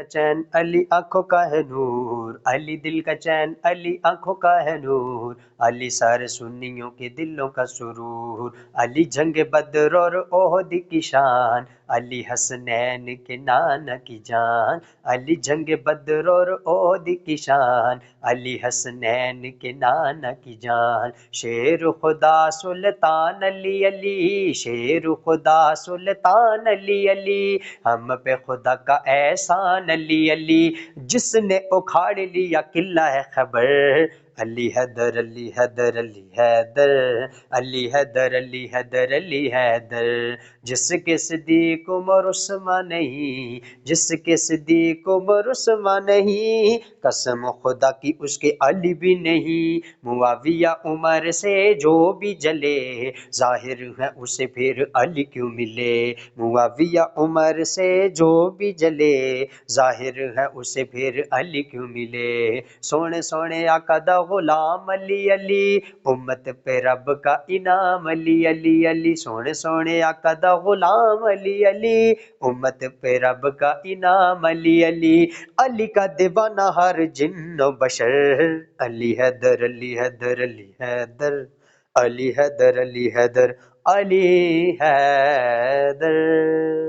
کا چین علی آنکھوں کا ہے نور، علی دل کا چین علی آنکھوں کا ہے نور، علی سارے سنیوں کے دلوں کا سرور، علی جنگ بدر اور احد کی شان، علی حسنین کے نانا کی جان، علی جنگ بدر اور احد کی شان، علی حسنین کے نانا کی جان، شیر خدا سلطان علی علی، شیر خدا سلطان علی علی، ہم پہ خدا کا احسان علی علی، جس نے اکھاڑ لیا قلعہ ہے خیبر، علی حیدر علی حیدر علی حیدر، علی حیدر علی حیدر علی حیدر، جس کے صدیق عمر عثمان نہیں، جس کے صدیق عمر عثمان نہیں، قسم خدا کی اس کے علی بھی نہیں، معاویہ عمر سے جو بھی جلے، ظاہر ہے اسے پھر علی کیوں ملے، معاویہ عمر سے جو بھی جلے، ظاہر ہے اسے پھر علی کیوں ملے، سونے سونے آقا دا غلام علی علی، امت پہ رب کا انعام علی علی علی، سونے سونے آقا دا غلام علی علی، امت پہ رب کا انعام علی علی، علی کا دیوانہ ہر جن و بشر، علی حیدر علی حیدر علی حیدر، علی حیدر علی حیدر علی حیدر۔